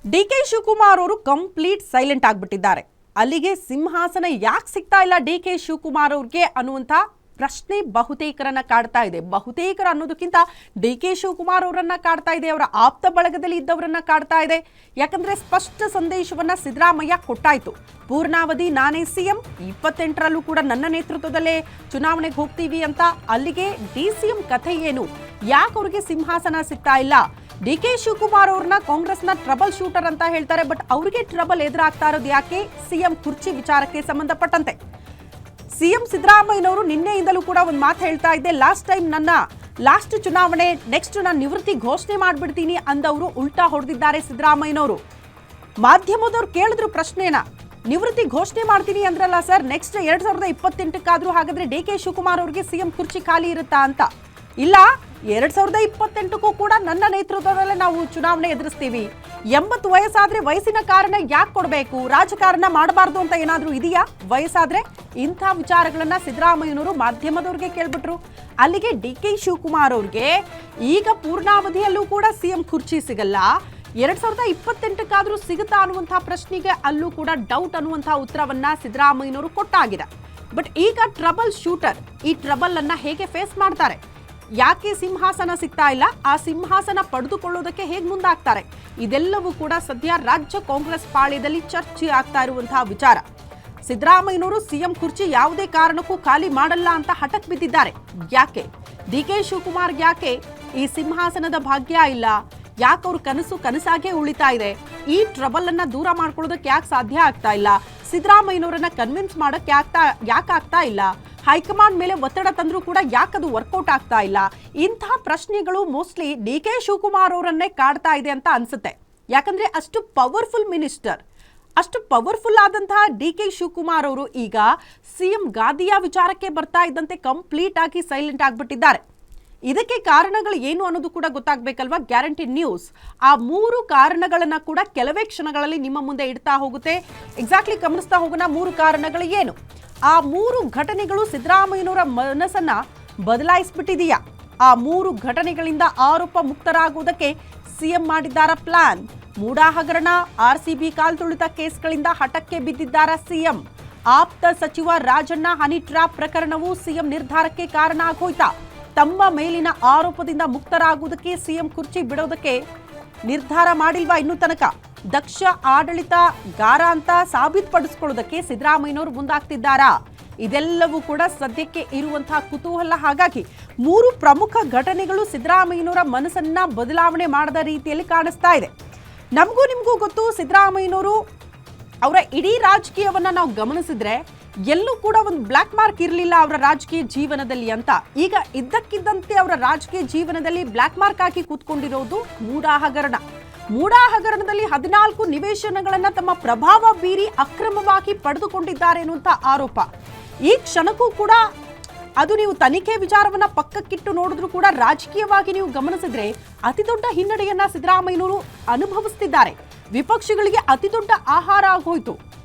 ಡಿ.ಕೆ. ಶಿವಕುಮಾರ್ ಅವರು complete silent ಆಗಿಬಿಟ್ಟಿದ್ದಾರೆ. ಅಲ್ಲಿಗೆ ಸಿಂಹಾಸನ ಯಾಕೆ ಸಿಗ್ತಾ ಇಲ್ಲ ಡಿ.ಕೆ. ಶಿವಕುಮಾರ್ ಅವ್ರಿಗೆ ಅನ್ನುವಂಥ ಪ್ರಶ್ನೆ ಬಹುತೇಕರನ್ನ ಕಾಡ್ತಾ ಇದೆ. ಬಹುತೇಕರ ಅನ್ನೋದಕ್ಕಿಂತ ಡಿ.ಕೆ. ಶಿವಕುಮಾರ್ ಅವರನ್ನ ಕಾಡ್ತಾ ಇದೆ, ಅವರ ಆಪ್ತ ಬಳಗದಲ್ಲಿ ಇದ್ದವರನ್ನ ಕಾಡ್ತಾ ಇದೆ. ಯಾಕಂದ್ರೆ ಸ್ಪಷ್ಟ ಸಂದೇಶವನ್ನ ಸಿದ್ದರಾಮಯ್ಯ ಕೊಟ್ಟಾಯ್ತು. ಪೂರ್ಣಾವಧಿ ನಾನೇ ಸಿಎಂ, 28ರಲ್ಲೂ ಕೂಡ ನನ್ನ ನೇತೃತ್ವದಲ್ಲೇ ಚುನಾವಣೆಗೆ ಹೋಗ್ತೀವಿ ಅಂತ. ಅಲ್ಲಿಗೆ ಡಿ.ಸಿ.ಎಂ ಕಥೆ ಏನು, ಯಾಕೆ ಅವ್ರಿಗೆ ಸಿಂಹಾಸನ ಸಿಗ್ತಾ ಇಲ್ಲ? ಡಿ.ಕೆ. ಶಿವಕುಮಾರ್ ಅವ್ರನ್ನ ಕಾಂಗ್ರೆಸ್ನ ಟ್ರಬಲ್ ಶೂಟರ್ ಅಂತ ಹೇಳ್ತಾರೆ. ಬಟ್ ಅವರಿಗೆ ಟ್ರಬಲ್ ಎದುರಾಗ್ತಾ ಇರೋದು ಯಾಕೆ? ಸಿಎಂ ಕುರ್ಚಿ ವಿಚಾರಕ್ಕೆ ಸಂಬಂಧಪಟ್ಟಂತೆ ಸಿಎಂ ಸಿದ್ದರಾಮಯ್ಯನವರು ನಿನ್ನೆಯಿಂದಲೂ ಕೂಡ ಒಂದು ಮಾತು ಹೇಳ್ತಾ ಇದ್ದೆ. ಲಾಸ್ಟ್ ಚುನಾವಣೆ ನೆಕ್ಸ್ಟ್ ನಾನು ನಿವೃತ್ತಿ ಘೋಷಣೆ ಮಾಡ್ಬಿಡ್ತೀನಿ ಅಂದವರು ಉಲ್ಟಾ ಹೊಡೆದಿದ್ದಾರೆ ಸಿದ್ದರಾಮಯ್ಯನವರು. ಮಾಧ್ಯಮದವ್ರು ಕೇಳಿದ್ರು ಪ್ರಶ್ನೆನ, ನಿವೃತ್ತಿ ಘೋಷಣೆ ಮಾಡ್ತೀನಿ ಅಂದ್ರಲ್ಲ ಸರ್, ನೆಕ್ಸ್ಟ್ 2028ಕ್ಕಾದ್ರೂ ಹಾಗಾದ್ರೆ ಡಿ.ಕೆ. ಶಿವಕುಮಾರ್ ಅವ್ರಿಗೆ ಸಿಎಂ ಕುರ್ಚಿ ಖಾಲಿ ಇರುತ್ತಾ ಅಂತ. ಇಲ್ಲ, 2028ಕ್ಕೂ ಕೂಡ ನನ್ನ ನೇತೃತ್ವದಲ್ಲೇ ನಾವು ಚುನಾವಣೆ ಎದುರಿಸ್ತೀವಿ. 80 ವಯಸ್ಸಾದ್ರೆ ವಯಸ್ಸಿನ ಕಾರಣ ಯಾಕೆ ಕೊಡಬೇಕು, ರಾಜಕಾರಣ ಮಾಡಬಾರ್ದು ಅಂತ ಏನಾದ್ರೂ ಇದೆಯಾ? ವಯಸ್ಸಾದ್ರೆ ಇಂಥ ವಿಚಾರಗಳನ್ನ ಸಿದ್ದರಾಮಯ್ಯನವರು ಮಾಧ್ಯಮದವ್ರಿಗೆ ಕೇಳ್ಬಿಟ್ರು. ಅಲ್ಲಿಗೆ ಡಿ.ಕೆ. ಶಿವಕುಮಾರ್ ಅವ್ರಿಗೆ ಈಗ ಪೂರ್ಣಾವಧಿಯಲ್ಲೂ ಕೂಡ ಸಿಎಂ ಕುರ್ಚಿ ಸಿಗಲ್ಲ, 2028ಕ್ಕಾದ್ರೂ ಸಿಗುತ್ತಾ ಅನ್ನುವಂಥ ಪ್ರಶ್ನೆಗೆ ಅಲ್ಲೂ ಕೂಡ ಡೌಟ್ ಅನ್ನುವಂಥ ಉತ್ತರವನ್ನ ಸಿದ್ದರಾಮಯ್ಯನವರು ಕೊಟ್ಟಾಗಿದೆ. ಬಟ್ ಈಗ ಟ್ರಬಲ್ ಶೂಟರ್ ಈ ಟ್ರಬಲ್ ಅನ್ನ ಹೇಗೆ ಫೇಸ್ ಮಾಡ್ತಾರೆ, ಯಾಕೆ ಸಿಂಹಾಸನ ಸಿಗ್ತಾ ಇಲ್ಲ, ಆ ಸಿಂಹಾಸನ ಪಡೆದುಕೊಳ್ಳೋದಕ್ಕೆ ಹೇಗೆ ಮುಂದಾಗ್ತಾರೆ, ಇದೆಲ್ಲವೂ ಕೂಡ ಸದ್ಯ ರಾಜ್ಯ ಕಾಂಗ್ರೆಸ್ ಪಾಳ್ಯದಲ್ಲಿ ಚರ್ಚೆ ಆಗ್ತಾ ಇರುವಂತಹ ವಿಚಾರ. ಸಿದ್ದರಾಮಯ್ಯನವರು ಸಿಎಂ ಕುರ್ಚಿ ಯಾವುದೇ ಕಾರಣಕ್ಕೂ ಖಾಲಿ ಮಾಡಲ್ಲ ಅಂತ ಹಠಕ್ ಬಿದ್ದಿದ್ದಾರೆ. ಯಾಕೆ ಡಿ.ಕೆ. ಶಿವಕುಮಾರ್ ಯಾಕೆ ಈ ಸಿಂಹಾಸನದ ಭಾಗ್ಯ ಇಲ್ಲ, ಯಾಕೆ ಅವ್ರ ಕನಸಾಗೆ ಉಳಿತಾ ಇದೆ? ಈ ಟ್ರಬಲ್ ಅನ್ನ ದೂರ ಮಾಡ್ಕೊಳ್ಳೋದಕ್ಕೆ ಯಾಕೆ ಸಾಧ್ಯ ಆಗ್ತಾ ಇಲ್ಲ? ಸಿದ್ದರಾಮಯ್ಯನವರನ್ನ ಕನ್ವಿನ್ಸ್ ಮಾಡಕ್ ಯಾಕೆ ಆಗ್ತಾ ಇಲ್ಲ? ಹೈಕಮಾಂಡ್ ಮೇಲೆ ಒತ್ತಡ ತಂದ್ರೂ ಕೂಡ ಯಾಕದು ವರ್ಕೌಟ್ ಆಗ್ತಾ ಇಲ್ಲ? ಇಂತಹ ಪ್ರಶ್ನೆಗಳು ಮೋಸ್ಟ್ಲಿ ಡಿ.ಕೆ. ಶಿವಕುಮಾರ್ ಅವರನ್ನೇ ಕಾಡ್ತಾ ಇದೆ ಅಂತ ಅನ್ಸುತ್ತೆ. ಯಾಕಂದ್ರೆ ಅಷ್ಟು ಪವರ್ಫುಲ್ ಮಿನಿಸ್ಟರ್, ಅಷ್ಟು ಪವರ್ಫುಲ್ ಆದಂತಹ ಡಿ.ಕೆ. ಶಿವಕುಮಾರ್ ಅವರು ಈಗ ಸಿಎಂ ಗಾದಿಯ ವಿಚಾರಕ್ಕೆ ಬರ್ತಾ ಇದ್ದಂತೆ ಕಂಪ್ಲೀಟ್ ಆಗಿ ಸೈಲೆಂಟ್ ಆಗ್ಬಿಟ್ಟಿದ್ದಾರೆ. ಇದಕ್ಕೆ ಕಾರಣಗಳು ಏನು ಅನ್ನೋದು ಕೂಡ ಗೊತ್ತಾಗಬೇಕಲ್ವಾ? ಗ್ಯಾರಂಟಿ ನ್ಯೂಸ್ ಆ 3 ಕಾರಣಗಳನ್ನ ಕೂಡ ಕೆಲವೇ ಕ್ಷಣಗಳಲ್ಲಿ ನಿಮ್ಮ ಮುಂದೆ ಇಡ್ತಾ ಹೋಗುತ್ತೆ. ಎಕ್ಸಾಕ್ಟ್ಲಿ ಗಮನಿಸ್ತಾ ಹೋಗೋಣ 3 ಕಾರಣಗಳು ಏನು. ಆ 3 ಘಟನೆಗಳು ಸಿದ್ದರಾಮಯ್ಯನವರ ಮನಸ್ಸನ್ನ ಬದಲಾಯಿಸ್ಬಿಟ್ಟಿದೆಯಾ? ಆ 3 ಘಟನೆಗಳಿಂದ ಆರೋಪ ಮುಕ್ತರಾಗುವುದಕ್ಕೆ ಸಿಎಂ ಮಾಡಿದ್ದಾರ ಪ್ಲಾನ್? ಮೂಡಾ ಹಗರಣ, RCB ಕಾಲ್ತುಳಿತ ಕೇಸ್ಗಳಿಂದ ಹಠಕ್ಕೆ ಬಿದ್ದಿದ್ದಾರ ಸಿಎಂ? ಆಪ್ತ ಸಚಿವ ರಾಜಣ್ಣ ಹನಿ ಟ್ರ್ಯಾಪ್ ಪ್ರಕರಣವು ಸಿಎಂ ನಿರ್ಧಾರಕ್ಕೆ ಕಾರಣ ಆಗೋಯ್ತಾ? ತಮ್ಮ ಮೇಲಿನ ಆರೋಪದಿಂದ ಮುಕ್ತರಾಗುವುದಕ್ಕೆ ಸಿಎಂ ಕುರ್ಚಿ ಬಿಡೋದಕ್ಕೆ ನಿರ್ಧಾರ ಮಾಡಿಲ್ವಾ ಇನ್ನೂ ತನಕ? ದಕ್ಷ ಆಡಳಿತಗಾರ ಅಂತ ಸಾಬೀತುಪಡಿಸಿಕೊಳ್ಳೋದಕ್ಕೆ ಸಿದ್ದರಾಮಯ್ಯನವರು ಮುಂದಾಗ್ತಿದ್ದಾರಾ? ಇದೆಲ್ಲವೂ ಕೂಡ ಸದ್ಯಕ್ಕೆ ಇರುವಂತಹ ಕುತೂಹಲ. ಹಾಗಾಗಿ 3 ಪ್ರಮುಖ ಘಟನೆಗಳು ಸಿದ್ದರಾಮಯ್ಯನವರ ಮನಸ್ಸನ್ನ ಬದಲಾವಣೆ ಮಾಡದ ರೀತಿಯಲ್ಲಿ ಕಾಣಿಸ್ತಾ ಇದೆ. ನಮಗೂ ನಿಮಗೂ ಗೊತ್ತು, ಸಿದ್ದರಾಮಯ್ಯನವರು ಅವರ ಇಡೀ ರಾಜಕೀಯವನ್ನ ನಾವು ಗಮನಿಸಿದ್ರೆ ಎಲ್ಲೂ ಕೂಡ ಒಂದು ಬ್ಲ್ಯಾಕ್ ಮಾರ್ಕ್ ಇರಲಿಲ್ಲ ಅವರ ರಾಜಕೀಯ ಜೀವನದಲ್ಲಿ ಅಂತ. ಈಗ ಇದ್ದಕ್ಕಿದ್ದಂತೆ ಅವರ ರಾಜಕೀಯ ಜೀವನದಲ್ಲಿ ಬ್ಲ್ಯಾಕ್ ಮಾರ್ಕ್ ಹಾಕಿ ಕೂತ್ಕೊಂಡಿರೋದು ಮೂಡಾ ಹಗರಣ. ಮೂಡಾ ಹಗರಣದಲ್ಲಿ 14 ನಿವೇಶನಗಳನ್ನ ತಮ್ಮ ಪ್ರಭಾವ ಬೀರಿ ಅಕ್ರಮವಾಗಿ ಪಡೆದುಕೊಂಡಿದ್ದಾರೆ ಎನ್ನುವಂತ ಆರೋಪ. ಈ ಕ್ಷಣಕ್ಕೂ ಕೂಡ ಅದು ನೀವು ತನಿಖೆ ವಿಚಾರವನ್ನ ಪಕ್ಕಕ್ಕಿಟ್ಟು ನೋಡಿದ್ರು ಕೂಡ ರಾಜಕೀಯವಾಗಿ ನೀವು ಗಮನಿಸಿದ್ರೆ ಅತಿ ದೊಡ್ಡ ಹಿನ್ನಡೆಯನ್ನ ಸಿದ್ದರಾಮಯ್ಯನವರು ಅನುಭವಿಸ್ತಿದ್ದಾರೆ. ವಿಪಕ್ಷಗಳಿಗೆ ಅತಿ ದೊಡ್ಡ ಆಹಾರ ಆಗೋಯ್ತು.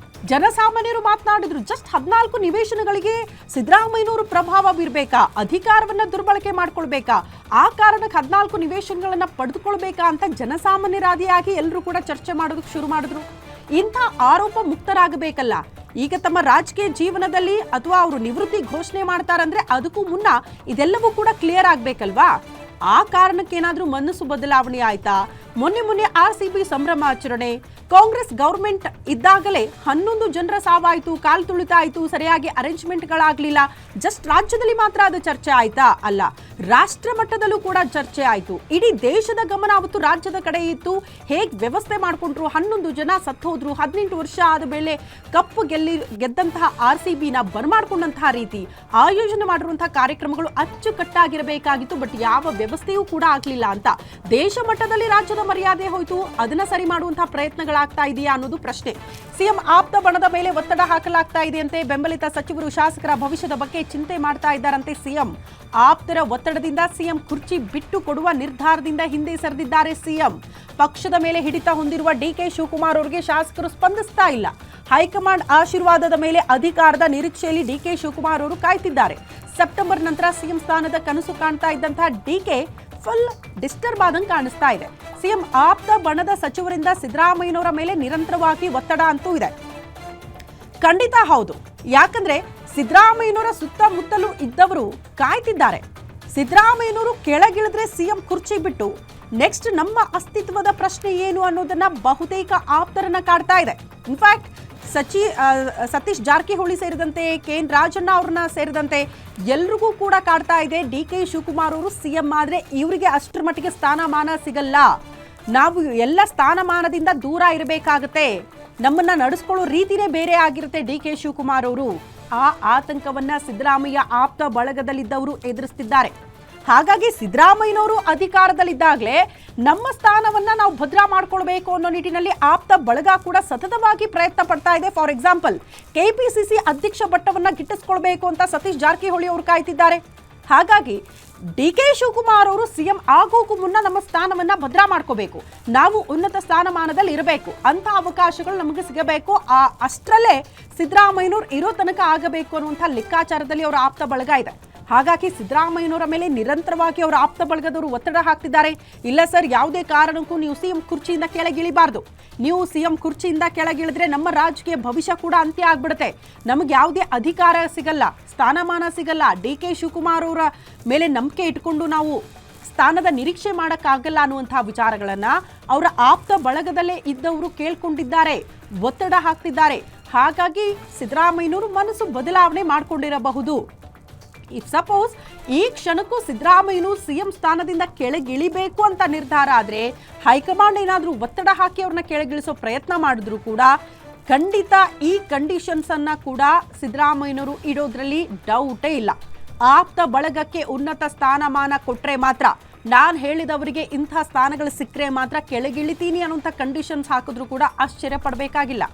ಜನಸಾಮಾನ್ಯರು ಮಾತನಾಡಿದ್ರು, ಜಸ್ಟ್ 14 ನಿವೇಶನಗಳಿಗೆ ಸಿದ್ದರಾಮಯ್ಯನವರು ಪ್ರಭಾವ ಬೀರ್ಬೇಕಾ, ಅಧಿಕಾರವನ್ನ ದುರ್ಬಳಕೆ ಮಾಡ್ಕೊಳ್ಬೇಕಾ, ಆ ಕಾರಣಕ್ಕೆ 14 ನಿವೇಶನಗಳನ್ನ ಪಡೆದುಕೊಳ್ಬೇಕಾ ಅಂತ ಜನಸಾಮಾನ್ಯರಾದಿಯಾಗಿ ಎಲ್ಲರೂ ಕೂಡ ಚರ್ಚೆ ಮಾಡೋದಕ್ಕೆ ಶುರು ಮಾಡಿದ್ರು. ಇಂಥ ಆರೋಪ ಮುಕ್ತರಾಗಬೇಕಲ್ಲ. ಈಗ ತಮ್ಮ ರಾಜಕೀಯ ಜೀವನದಲ್ಲಿ ಅಥವಾ ಅವರು ನಿವೃತ್ತಿ ಘೋಷಣೆ ಮಾಡ್ತಾರಂದ್ರೆ ಅದಕ್ಕೂ ಮುನ್ನ ಇದೆಲ್ಲವೂ ಕೂಡ ಕ್ಲಿಯರ್ ಆಗ್ಬೇಕಲ್ವಾ? ಆ ಕಾರಣಕ್ಕೆ ಏನಾದ್ರೂ ಮನಸ್ಸು ಬದಲಾವಣೆ ಆಯ್ತಾ? ಮೊನ್ನೆ RCB ಸಂಭ್ರಮಾಚರಣೆ, ಕಾಂಗ್ರೆಸ್ ಗವರ್ಮೆಂಟ್ ಇದ್ದಾಗಲೇ 11 ಜನರ ಸಾವಾಯಿತು, ಕಾಲ್ ತುಳಿತ ಆಯಿತು, ಸರಿಯಾಗಿ ಅರೇಂಜ್ಮೆಂಟ್ಗಳಾಗಲಿಲ್ಲ. ಜಸ್ಟ್ ರಾಜ್ಯದಲ್ಲಿ ಮಾತ್ರ ಅದು ಚರ್ಚೆ ಆಯ್ತಾ? ಅಲ್ಲ, ರಾಷ್ಟ್ರ ಮಟ್ಟದಲ್ಲೂ ಕೂಡ ಚರ್ಚೆ ಆಯಿತು. ಇಡೀ ದೇಶದ ಗಮನ ಅವತ್ತು ರಾಜ್ಯದ ಕಡೆ ಇತ್ತು. ಹೇಗೆ ವ್ಯವಸ್ಥೆ ಮಾಡಿಕೊಂಡ್ರು, 11 ಜನ ಸತ್ತೋದ್ರು, 18 ವರ್ಷ ಆದ ಮೇಲೆ ಕಪ್ಪು ಗೆದ್ದಂತಹ RCBನ ಬರ್ಮಾಡ್ಕೊಂಡಂತಹ ರೀತಿ, ಆಯೋಜನೆ ಮಾಡಿರುವಂತಹ ಕಾರ್ಯಕ್ರಮಗಳು ಅಚ್ಚುಕಟ್ಟಾಗಿರಬೇಕಾಗಿತ್ತು. ಬಟ್ ಯಾವ ವ್ಯವಸ್ಥೆಯೂ ಕೂಡ ಆಗಲಿಲ್ಲ ಅಂತ ದೇಶ ಮಟ್ಟದಲ್ಲಿ ರಾಜ್ಯದ ಮರ್ಯಾದೆ ಹೋಯಿತು. ಅದನ್ನ ಸರಿ ಮಾಡುವಂತಹ ಪ್ರಯತ್ನಗಳಾಗ್ತಾ ಇದೆಯಾ ಅನ್ನೋದು ಪ್ರಶ್ನೆ. ಸಿಎಂ ಆಪ್ತ ಬಣದ ಮೇಲೆ ಒತ್ತಡ ಹಾಕಲಾಗ್ತಾ ಇದೆಯಂತೆ. ಬೆಂಬಲಿತ ಸಚಿವರು ಶಾಸಕರ ಭವಿಷ್ಯದ ಬಗ್ಗೆ ಚಿಂತೆ ಮಾಡ್ತಾ ಇದ್ದಾರಂತೆ ಸಿಎಂ. ಆಪ್ತರ ಒತ್ತಡದಿಂದ ಸಿಎಂ ಕುರ್ಚಿ ಬಿಟ್ಟು ಕೊಡುವ ನಿರ್ಧಾರದಿಂದ ಹಿಂದೆ ಸರಿದಿದ್ದಾರೆ ಸಿಎಂ. ಪಕ್ಷದ ಮೇಲೆ ಹಿಡಿತ ಹೊಂದಿರುವ ಡಿ.ಕೆ. ಶಿವಕುಮಾರ್ ಅವರಿಗೆ ಶಾಸಕರು ಸ್ಪಂದಿಸ್ತಾ ಇಲ್ಲ. ಹೈಕಮಾಂಡ್ ಆಶೀರ್ವಾದದ ಮೇಲೆ ಅಧಿಕಾರದ ನಿರೀಕ್ಷೆಯಲ್ಲಿ ಡಿ.ಕೆ. ಶಿವಕುಮಾರ್ ಅವರು ಕಾಯ್ತಿದ್ದಾರೆ. ಸೆಪ್ಟೆಂಬರ್ ನಂತರ ಸಿಎಂ ಸ್ಥಾನದ ಕನಸು ಕಾಣ್ತಾ ಇದ್ದಂತಹ ಡಿ.ಕೆ. ಫುಲ್ ಡಿಸ್ಟರ್ಬ್ ಆದಂಗೆ ಕಾಣಿಸ್ತಾ ಇದೆ. ಸಿಎಂ ಆಪ್ತ ಬಣದ ಸಚಿವರಿಂದ ಸಿದ್ದರಾಮಯ್ಯನವರ ಮೇಲೆ ನಿರಂತರವಾಗಿ ಒತ್ತಡ ಅಂತೂ ಇದೆ. ಖಂಡಿತ ಹೌದು. ಯಾಕಂದ್ರೆ ಸಿದ್ದರಾಮಯ್ಯನವರ ಸುತ್ತಮುತ್ತಲೂ ಇದ್ದವರು ಕಾಯ್ತಿದ್ದಾರೆ. ಸಿದ್ದರಾಮಯ್ಯನವರು ಕೆಳಗಿಳಿದ್ರೆ ಸಿಎಂ ಕುರ್ಚಿ ಬಿಟ್ಟು ನೆಕ್ಸ್ಟ್ ನಮ್ಮ ಅಸ್ತಿತ್ವದ ಪ್ರಶ್ನೆ ಏನು ಅನ್ನೋದನ್ನ ಬಹುತೇಕ ಆಪ್ತರನ್ನ ಕಾಡ್ತಾ ಇದೆ. ಇನ್ಫ್ಯಾಕ್ಟ್ ಸತೀಶ್ ಜಾರಕಿಹೊಳಿ ಸೇರಿದಂತೆ KN ರಾಜಣ್ಣ ಅವ್ರನ್ನ ಸೇರಿದಂತೆ ಎಲ್ರಿಗೂ ಕೂಡ ಕಾಡ್ತಾ ಇದೆ. DK ಶಿವಕುಮಾರ್ ಅವರು ಸಿಎಂ ಆದ್ರೆ ಇವರಿಗೆ ಅಷ್ಟರ ಮಟ್ಟಿಗೆ ಸ್ಥಾನಮಾನ ಸಿಗಲ್ಲ, ನಾವು ಎಲ್ಲ ಸ್ಥಾನಮಾನದಿಂದ ದೂರ ಇರಬೇಕಾಗತ್ತೆ, ನಮ್ಮನ್ನ ನಡೆಸ್ಕೊಳ್ಳೋ ರೀತಿನೇ ಬೇರೆ ಆಗಿರುತ್ತೆ DK ಶಿವಕುಮಾರ್ ಅವರು. ಆ ಆತಂಕವನ್ನ ಸಿದ್ದರಾಮಯ್ಯ ಆಪ್ತ ಬಳಗದಲ್ಲಿದ್ದವರು ಎದುರಿಸ್ತಿದ್ದಾರೆ. ಹಾಗಾಗಿ ಸಿದ್ದರಾಮಯ್ಯನವರು ಅಧಿಕಾರದಲ್ಲಿದ್ದಾಗಲೇ ನಮ್ಮ ಸ್ಥಾನವನ್ನ ನಾವು ಭದ್ರ ಮಾಡ್ಕೊಳ್ಬೇಕು ಅನ್ನೋ ನಿಟ್ಟಿನಲ್ಲಿ ಆಪ್ತ ಬಳಗ ಕೂಡ ಸತತವಾಗಿ ಪ್ರಯತ್ನ ಪಡ್ತಾ ಇದೆ. ಫಾರ್ ಎಕ್ಸಾಂಪಲ್ KPCC ಅಧ್ಯಕ್ಷ ಭಟ್ಟವನ್ನ ಗಿಟ್ಟಿಸ್ಕೊಳ್ಬೇಕು ಅಂತ ಸತೀಶ್ ಜಾರಕಿಹೊಳಿ ಅವರು ಕಾಯ್ತಿದ್ದಾರೆ. ಹಾಗಾಗಿ DK ಶಿವಕುಮಾರ್ ಅವರು ಸಿಎಂ ಆಗೋಕ್ಕೂ ಮುನ್ನ ನಮ್ಮ ಸ್ಥಾನವನ್ನ ಭದ್ರ ಮಾಡ್ಕೋಬೇಕು, ನಾವು ಉನ್ನತ ಸ್ಥಾನಮಾನದಲ್ಲಿ ಇರಬೇಕು, ಅಂತ ಅವಕಾಶಗಳು ನಮಗೆ ಸಿಗಬೇಕು, ಅಷ್ಟರಲ್ಲೇ ಸಿದ್ದರಾಮಯ್ಯನವರು ಇರೋ ತನಕ ಆಗಬೇಕು ಅನ್ನುವಂಥ ಲೆಕ್ಕಾಚಾರದಲ್ಲಿ ಅವರ ಆಪ್ತ ಬಳಗ ಇದೆ. ಹಾಗಾಗಿ ಸಿದ್ದರಾಮಯ್ಯನವರ ಮೇಲೆ ನಿರಂತರವಾಗಿ ಅವರ ಆಪ್ತ ಬಳಗದವರು ಒತ್ತಡ ಹಾಕ್ತಿದ್ದಾರೆ. ಇಲ್ಲ ಸರ್, ಯಾವುದೇ ಕಾರಣಕ್ಕೂ ನೀವು ಸಿಎಂ ಕುರ್ಚಿಯಿಂದ ಕೆಳಗಿಳಿಬಾರ್ದು, ನೀವು ಸಿಎಂ ಕುರ್ಚಿಯಿಂದ ಕೆಳಗಿಳಿದ್ರೆ ನಮ್ಮ ರಾಜಕೀಯ ಭವಿಷ್ಯ ಕೂಡ ಅಂತ್ಯ ಆಗ್ಬಿಡುತ್ತೆ, ನಮಗೆ ಯಾವುದೇ ಅಧಿಕಾರ ಸಿಗಲ್ಲ, ಸ್ಥಾನಮಾನ ಸಿಗಲ್ಲ, DK ಶಿವಕುಮಾರ್ ಅವರ ಮೇಲೆ ನಂಬಿಕೆ ಇಟ್ಕೊಂಡು ನಾವು ಸ್ಥಾನದ ನಿರೀಕ್ಷೆ ಮಾಡೋಕ್ಕಾಗಲ್ಲ ಅನ್ನುವಂತಹ ವಿಚಾರಗಳನ್ನ ಅವರ ಆಪ್ತ ಬಳಗದಲ್ಲೇ ಇದ್ದವರು ಕೇಳ್ಕೊಂಡಿದ್ದಾರೆ, ಒತ್ತಡ ಹಾಕ್ತಿದ್ದಾರೆ. ಹಾಗಾಗಿ ಸಿದ್ದರಾಮಯ್ಯನವರು ಮನಸ್ಸು ಬದಲಾವಣೆ ಮಾಡಿಕೊಂಡಿರಬಹುದು. ಇಫ್ ಸಪೋಸ್ ಈ ಕ್ಷಣಕ್ಕೂ ಸಿದ್ದರಾಮಯ್ಯನು ಸಿಎಂ ಸ್ಥಾನದಿಂದ ಕೆಳಗಿಳಿಬೇಕು ಅಂತ ನಿರ್ಧಾರ ಆದರೆ ಹೈಕಮಾಂಡ್ ಏನಾದರೂ ಒತ್ತಡ ಹಾಕಿ ಅವ್ರನ್ನ ಕೆಳಗಿಳಿಸೋ ಪ್ರಯತ್ನ ಮಾಡಿದ್ರು ಕೂಡ ಖಂಡಿತ ಈ ಕಂಡೀಷನ್ಸ್ ಅನ್ನ ಕೂಡ ಸಿದ್ದರಾಮಯ್ಯನವರು ಇಡೋದ್ರಲ್ಲಿ ಡೌಟೇ ಇಲ್ಲ. ಆಪ್ತ ಬಳಗಕ್ಕೆ ಉನ್ನತ ಸ್ಥಾನಮಾನ ಕೊಟ್ರೆ ಮಾತ್ರ, ನಾನು ಹೇಳಿದವರಿಗೆ ಇಂಥ ಸ್ಥಾನಗಳು ಸಿಕ್ಕರೆ ಮಾತ್ರ ಕೆಳಗಿಳಿತೀನಿ ಅನ್ನುವಂಥ ಕಂಡೀಷನ್ಸ್ ಹಾಕಿದ್ರು ಕೂಡ ಆಶ್ಚರ್ಯ ಪಡಬೇಕಾಗಿಲ್ಲ.